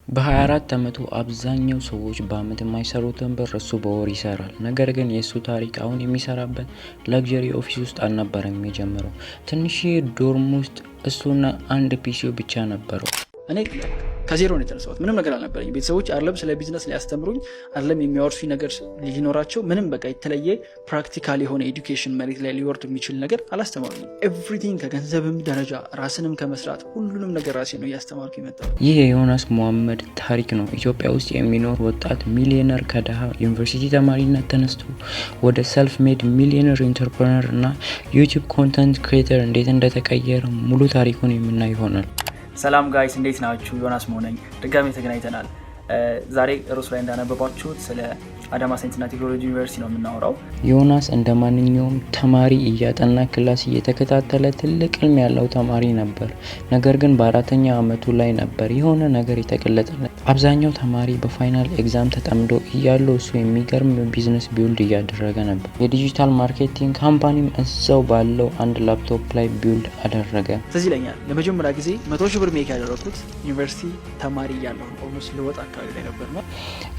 በ24 ዓመቱ አብዛኛው ሰዎች በአመት የማይሰሩትን ብር እሱ በወር ይሰራል። ነገር ግን የእሱ ታሪክ አሁን የሚሰራበት ለግዠሪ ኦፊስ ውስጥ አልነበረም የጀመረው። ትንሽዬ ዶርም ውስጥ እሱና አንድ ፒሲው ብቻ ነበረው። እኔ ከዜሮ ነው የተነሳሁት። ምንም ነገር አልነበረኝ። ቤተሰቦች አይደለም ስለ ቢዝነስ ሊያስተምሩኝ አይደለም የሚያወርሱኝ ነገር ሊኖራቸው ምንም በቃ የተለየ ፕራክቲካል የሆነ ኤዱኬሽን መሬት ላይ ሊወርድ የሚችል ነገር አላስተማሩኝም። ኤቭሪቲንግ ከገንዘብም ደረጃ ራስንም ከመስራት ሁሉንም ነገር ራሴ ነው እያስተማርኩ የመጣሁት። ይህ የዮናስ መሐመድ ታሪክ ነው። ኢትዮጵያ ውስጥ የሚኖር ወጣት ሚሊዮነር ከደሃ ዩኒቨርሲቲ ተማሪነት ተነስቶ ወደ ሰልፍ ሜድ ሚሊዮነር ኢንተርፕረነር እና ዩቲዩብ ኮንተንት ክሬተር እንዴት እንደተቀየረ ሙሉ ታሪኩን የምናይ ይሆናል። ሰላም ጋይስ እንዴት ናችሁ? ዮናስ መሆነኝ ድጋሜ ተገናኝተናል። ዛሬ ርዕሱ ላይ እንዳነበባችሁት ስለ አዳማ ሳይንስና ቴክኖሎጂ ዩኒቨርሲቲ ነው የምናወራው። ዮናስ እንደ ማንኛውም ተማሪ እያጠና ክላስ እየተከታተለ ትልቅ ህልም ያለው ተማሪ ነበር። ነገር ግን በአራተኛ አመቱ ላይ ነበር የሆነ ነገር የተገለጠለት። አብዛኛው ተማሪ በፋይናል ኤግዛም ተጠምዶ እያለው እሱ የሚገርም ቢዝነስ ቢውልድ እያደረገ ነበር። የዲጂታል ማርኬቲንግ ካምፓኒም እዛው ባለው አንድ ላፕቶፕ ላይ ቢውልድ አደረገ። ስለዚህ ይለኛል ለመጀመሪያ ጊዜ 100 ሺህ ብር ሜክ ያደረኩት ዩኒቨርሲቲ ተማሪ እያለሁ ኦልሞስት ልወጣ አካባቢ ላይ ነበር ነው።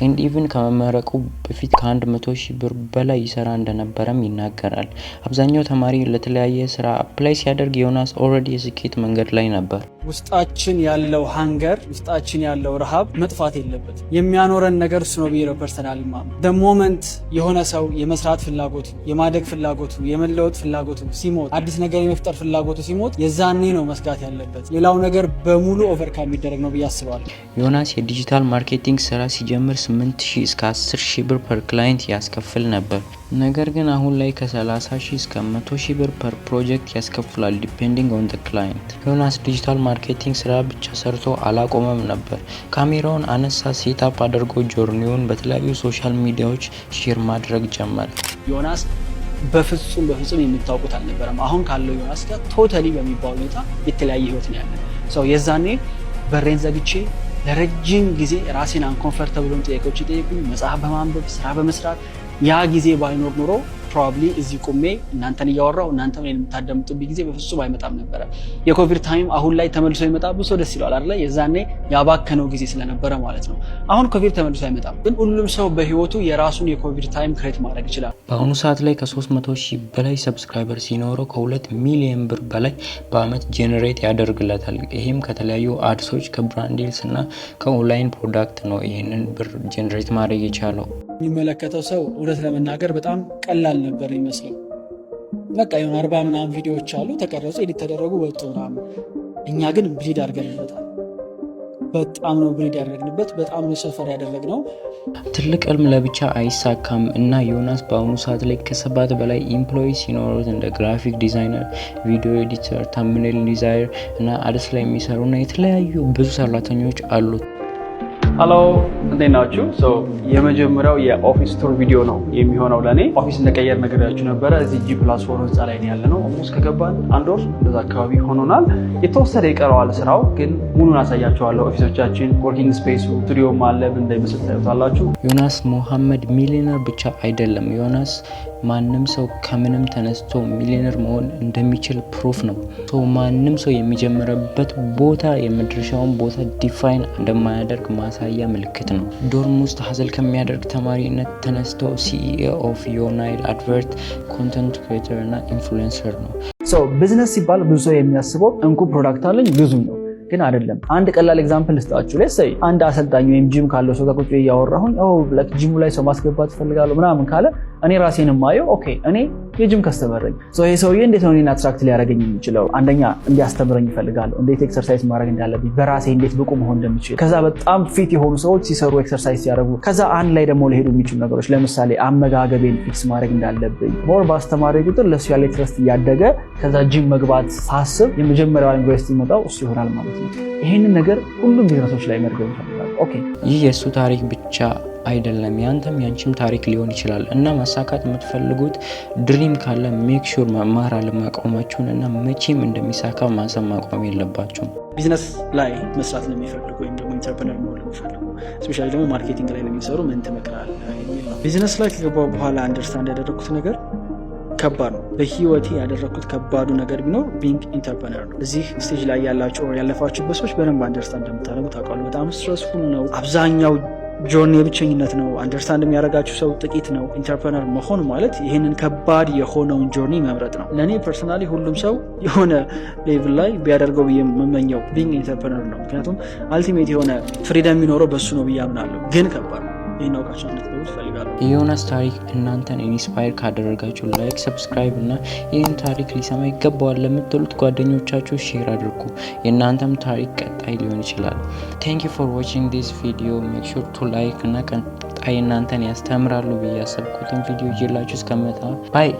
ኤንድ ኢቭን ከመመረቁ በፊት ከ100 ሺህ ብር በላይ ይሰራ እንደነበረም ይናገራል። አብዛኛው ተማሪ ለተለያየ ስራ አፕላይ ሲያደርግ ዮናስ ኦልሬዲ የስኬት መንገድ ላይ ነበር። ውስጣችን ያለው ሃንገር፣ ውስጣችን ያለው ረሃብ መጥፋት የለበት። የሚያኖረን ነገር እሱ ነው ብዬ ነው ፐርሰናል ማም። ሞመንት የሆነ ሰው የመስራት ፍላጎቱ፣ የማደግ ፍላጎቱ፣ የመለወጥ ፍላጎቱ ሲሞት፣ አዲስ ነገር የመፍጠር ፍላጎቱ ሲሞት የዛኔ ነው መስጋት ያለበት። ሌላው ነገር በሙሉ ኦቨርካም የሚደረግ ነው ብዬ አስባለሁ። ዮናስ የዲጂታል ማርኬቲንግ ስራ ሲጀምር 8,000 እስከ 10,000 ብር ፐር ክላይንት ያስከፍል ነበር። ነገር ግን አሁን ላይ ከ30,000 እስከ 100,000 ብር ፐር ፕሮጀክት ያስከፍላል ዲፔንዲንግ ኦን ዘ ክላይንት። ዮናስ ዲጂታል ማርኬቲንግ ስራ ብቻ ሰርቶ አላቆመም ነበር። ካሜራውን አነሳ፣ ሴታፕ አድርጎ ጆርኒውን በተለያዩ ሶሻል ሚዲያዎች ሼር ማድረግ ጀመረ። ዮናስ በፍጹም የምታውቁት አልነበረም። አሁን ካለው ዮናስ ጋር ቶታሊ በሚባል ሁኔታ የተለያየ ህይወት ነው ያለን ሰው። የዛኔ በሬን ዘግቼ ለረጅም ጊዜ ራሴን አንኮንፈርተብልን ጥያቄዎች ይጠይቁኝ፣ መጽሐፍ በማንበብ ስራ በመስራት ያ ጊዜ ባይኖር ኖሮ ፕሮባብሊ እዚህ ቁሜ እናንተን እያወራሁ እናንተም እኔን የምታዳምጡብኝ ጊዜ በፍጹም አይመጣም ነበረ። የኮቪድ ታይም አሁን ላይ ተመልሶ ይመጣ ብሶ ደስ ይላል አይደል? የዛኔ ያባከነው ጊዜ ስለነበረ ማለት ነው። አሁን ኮቪድ ተመልሶ አይመጣም፣ ግን ሁሉም ሰው በህይወቱ የራሱን የኮቪድ ታይም ክሬት ማድረግ ይችላል። በአሁኑ ሰዓት ላይ ከ300,000 በላይ ሰብስክራይበር ሲኖረው ከ2 ሚሊዮን ብር በላይ በአመት ጄኔሬት ያደርግለታል። ይህም ከተለያዩ አድሶች፣ ከብራንድ ዲልስ እና ከኦንላይን ፕሮዳክት ነው ይህንን ብር ጄኔሬት ማድረግ የቻለው። የሚመለከተው ሰው እውነት ለመናገር በጣም ቀላል ነበር ይመስለው። በቃ የሆነ 40 ምናምን ቪዲዮዎች አሉ ተቀረጹ፣ ኤዲት ተደረጉ፣ ወጡ ምናምን። እኛ ግን ብሊድ አድርገንበታል። በጣም ነው ብሊድ ያደረግንበት፣ በጣም ነው ሰፈር ያደረግነው። ትልቅ ህልም ለብቻ አይሳካም እና ዮናስ በአሁኑ ሰዓት ላይ ከ7 በላይ ኢምፕሎይ ሲኖሩት እንደ ግራፊክ ዲዛይነር፣ ቪዲዮ ኤዲተር፣ ተምብኔል ዲዛይነር እና አድስ ላይ የሚሰሩ እና የተለያዩ ብዙ ሰራተኞች አሉት። ሃሎ እንዴት ናችሁ? የመጀመሪያው የኦፊስ ቱር ቪዲዮ ነው የሚሆነው። ለኔ ኦፊስ እንደቀየር ነገራችሁ ነበረ። እዚህ G+4 ህንፃ ላይ ነው ያለነው። ኦልሞስት ከገባን 1 ወር እንደዛ አካባቢ ሆኖናል። የተወሰደ ይቀረዋል ስራው፣ ግን ሙሉን አሳያችኋለሁ። ኦፊሶቻችን፣ ወርኪንግ ስፔሱ፣ ስቱዲዮም አለ። እንደምስል ታዩታላችሁ። ዮናስ መሐመድ ሚሊዮነር ብቻ አይደለም። ዮናስ ማንም ሰው ከምንም ተነስቶ ሚሊዮነር መሆን እንደሚችል ፕሩፍ ነው። ማንም ሰው የሚጀምርበት ቦታ የመድረሻውን ቦታ ዲፋይን እንደማያደርግ ማሳያ ምልክት ነው። ዶርም ውስጥ ሀዘል ከሚያደርግ ተማሪነት ተነስቶ ሲኢኦ ኦፍ ዮናይል አድቨርት ኮንተንት ክሬተር እና ኢንፍሉዌንሰር ነው። ቢዝነስ ሲባል ብዙ ሰው የሚያስበው እንኩ ፕሮዳክት አለኝ ብዙ ነው፣ ግን አይደለም። አንድ ቀላል ኤግዛምፕል ልስጣችሁ። ለሰይ አንድ አሰልጣኝ ወይም ጂም ካለው ሰው ጋር ቁጭ እያወራሁኝ ላይክ ጂሙ ላይ ሰው ማስገባት ፈልጋለሁ ምናምን ካለ እኔ ራሴን ማየው ኦኬ እኔ የጂም ከስተመር ነኝ። ይሄ ሰውዬ እንዴት ነው እኔን አትራክት ሊያደርገኝ የሚችለው? አንደኛ እንዲያስተምረኝ እፈልጋለሁ፣ እንዴት ኤክሰርሳይዝ ማድረግ እንዳለብኝ፣ በራሴ እንዴት ብቁ መሆን እንደምችል። ከዛ በጣም ፊት የሆኑ ሰዎች ሲሰሩ ኤክሰርሳይዝ ሲያደርጉ፣ ከዛ አንድ ላይ ደግሞ ሊሄዱ የሚችሉ ነገሮች፣ ለምሳሌ አመጋገቤን ፊክስ ማድረግ እንዳለብኝ ሞር ባስተማሪ ቁጥር ለሱ ያለ ትረስት እያደገ ከዛ ጂም መግባት ሳስብ የመጀመሪያው ዩኒቨርሲቲ መጣው እሱ ይሆናል ማለት ነው። ይሄንን ነገር ሁሉም ቢዝነሶች ላይ መድገም ይፈልጋል። ኦኬ ይህ የእሱ ታሪክ ብቻ አይደለም፣ ያንተም ያንቺም ታሪክ ሊሆን ይችላል። እና ማሳካት የምትፈልጉት ድሪም ካለ ሜክ ሹር መማር አለማቆማችሁን እና መቼም እንደሚሳካ ማሰብ ማቆም የለባችሁም። ቢዝነስ ላይ መስራት ለሚፈልጉ ወይም ደግሞ ኢንተርፕረነር መሆን ለሚፈልጉ ስፔሻሊ ደግሞ ማርኬቲንግ ላይ ለሚሰሩ ምን ትመክራለህ? ቢዝነስ ላይ ከገባሁ በኋላ አንደርስታንድ ያደረኩት ነገር ከባድ ነው። በህይወቴ ያደረኩት ከባዱ ነገር ቢኖር ቢንግ ኢንተርፕረነር ነው። እዚህ ስቴጅ ላይ ያላችሁ ያለፋችሁበት ሰዎች በደንብ አንደርስታንድ እንደምታደርጉ ታውቃሉ። በጣም ስትረስፉል ነው። አብዛኛው ጆርኒ የብቸኝነት ነው። አንደርስታንድ የሚያደርጋችሁ ሰው ጥቂት ነው። ኢንተርፕረነር መሆን ማለት ይህንን ከባድ የሆነውን ጆርኒ መምረጥ ነው። ለእኔ ፐርሰናሊ ሁሉም ሰው የሆነ ሌቭል ላይ ቢያደርገው ብዬ የምመኘው ቢንግ ኢንተርፕረነር ነው። ምክንያቱም አልቲሜት የሆነ ፍሪደም የሚኖረው በሱ ነው ብዬ አምናለሁ። ግን ከባድ ነው። ይህን አውቃችሁ እንድትገቡ ትፈልጋለሁ። የዮናስ ታሪክ እናንተን ኢንስፓየር ካደረጋችሁ ላይክ፣ ሰብስክራይብ እና ይህን ታሪክ ሊሰማ ይገባዋል ለምትሉት ጓደኞቻችሁ ሼር አድርጉ። የእናንተም ታሪክ ቀጣይ ሊሆን ይችላል። ቴንክ ዩ ፎር ዋቺንግ ዲስ ቪዲዮ ሜክ ሹር ቱ ላይክ እና ቀጣይ እናንተን ያስተምራሉ ብዬ ያሰብኩትን ቪዲዮ ይዤላችሁ እስከመጣ ባይ